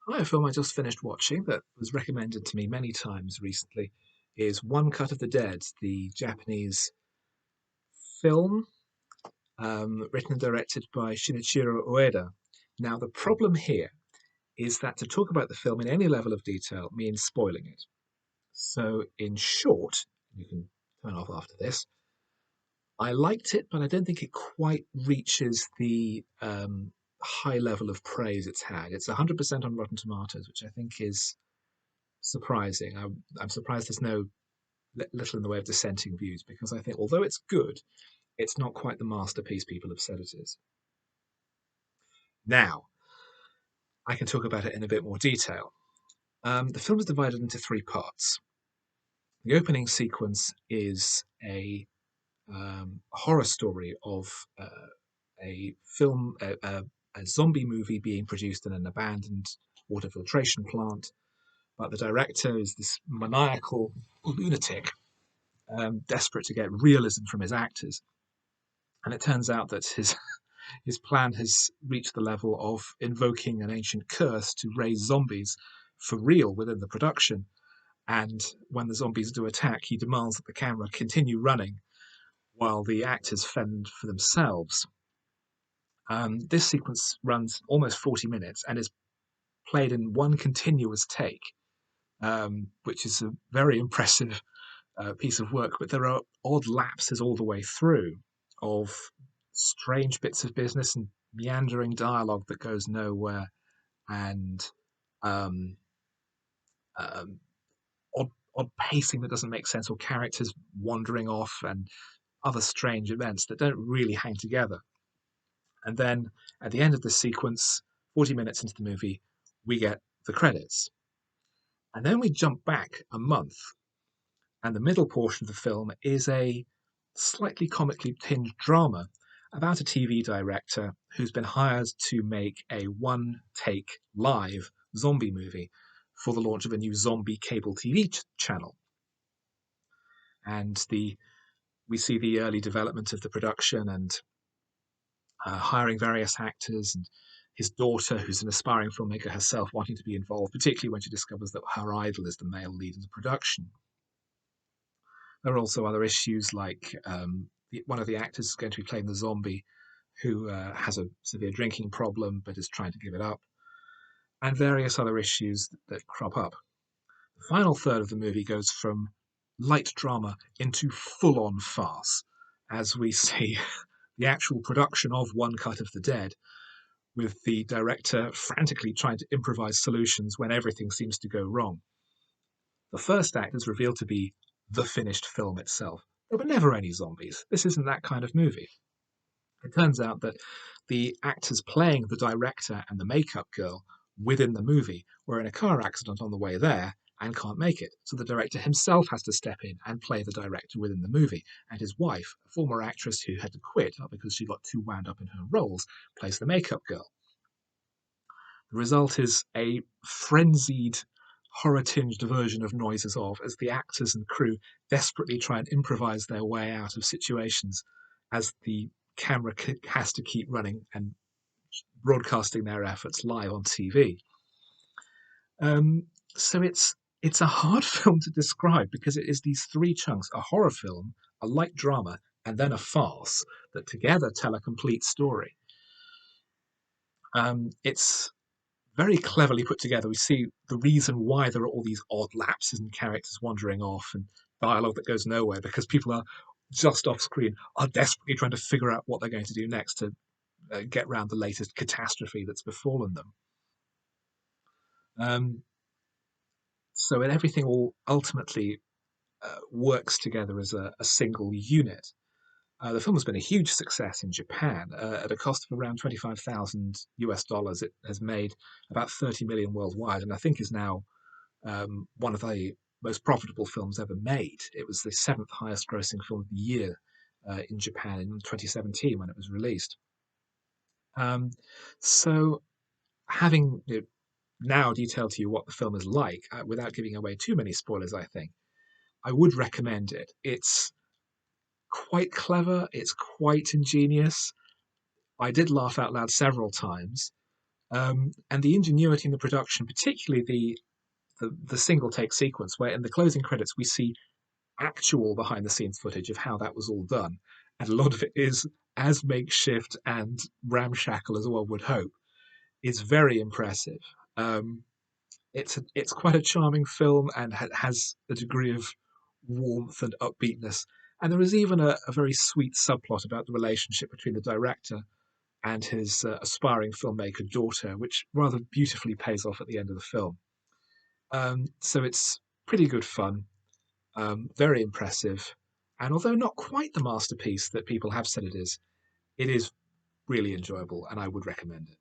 Hi, a film I just finished watching that was recommended to me many times recently is One Cut of the Dead, the Japanese film written and directed by Shinichirô Ueda. Now, the problem here is that to talk about the film in any level of detail means spoiling it. So, in short, you can turn off after this. I liked it, but I don't think it quite reaches the high level of praise it's had. It's 100% on Rotten Tomatoes, which I think is surprising. I'm surprised there's no little in the way of dissenting views because I think although it's good, it's not quite the masterpiece people have said it is. Now, I can talk about it in a bit more detail. The film is divided into three parts. The opening sequence is a horror story of a film, a zombie movie being produced in an abandoned water filtration plant. But the director is this maniacal lunatic, desperate to get realism from his actors. And it turns out that his plan has reached the level of invoking an ancient curse to raise zombies for real within the production. And when the zombies do attack, he demands that the camera continue running while the actors fend for themselves. This sequence runs almost 40 minutes and is played in one continuous take, which is a very impressive piece of work. But there are odd lapses all the way through of strange bits of business and meandering dialogue that goes nowhere, and um, um, odd pacing that doesn't make sense, or characters wandering off, and other strange events that don't really hang together. And then at the end of the sequence, 40 minutes into the movie, we get the credits. And then we jump back a month, and the middle portion of the film is a slightly comically tinged drama about a TV director who's been hired to make a one take live zombie movie for the launch of a new zombie cable TV channel. And we see the early development of the production and hiring various actors and his daughter, who's an aspiring filmmaker herself, wanting to be involved, particularly when she discovers that her idol is the male lead in the production. There are also other issues like one of the actors is going to be playing the zombie who has a severe drinking problem but is trying to give it up, and various other issues that crop up. The final third of the movie goes from light drama into full on farce as we see the actual production of One Cut of the Dead, with the director frantically trying to improvise solutions when everything seems to go wrong. The first act is revealed to be the finished film itself. There were never any zombies. This isn't that kind of movie. It turns out that the actors playing the director and the makeup girl within the movie were in a car accident on the way there and can't make it. So the director himself has to step in and play the director within the movie. And his wife, a former actress who had to quit because she got too wound up in her roles, plays the makeup girl. The result is a frenzied, horror tinged version of Noises Of as the actors and crew desperately try and improvise their way out of situations as the camera has to keep running and broadcasting their efforts live on TV. So it's a hard film to describe because it is these three chunks: a horror film, a light drama, and then a farce that together tell a complete story. It's very cleverly put together. We see the reason why there are all these odd lapses and characters wandering off and dialogue that goes nowhere because people are just off screen, are desperately trying to figure out what they're going to do next to get round the latest catastrophe that's befallen them. Um, so everything all ultimately works together as a single unit. The film has been a huge success in Japan. At a cost of around 25,000 US dollars, it has made about 30 million worldwide, and I think is now one of the most profitable films ever made. It was the seventh highest grossing film of the year in Japan in 2017 when it was released. Um, so, having now detailed to you what the film is like, without giving away too many spoilers, I think I would recommend it. It's quite clever, it's quite ingenious. I did laugh out loud several times. And the ingenuity in the production, particularly the single take sequence, where in the closing credits we see actual behind the scenes footage of how that was all done, and a lot of it is as makeshift and ramshackle as one would hope, is very impressive. Um, it's quite a charming film and has a degree of warmth and upbeatness. And there is even a very sweet subplot about the relationship between the director and his aspiring filmmaker daughter, which rather beautifully pays off at the end of the film. So it's pretty good fun, very impressive, and although not quite the masterpiece that people have said it is really enjoyable, and I would recommend it.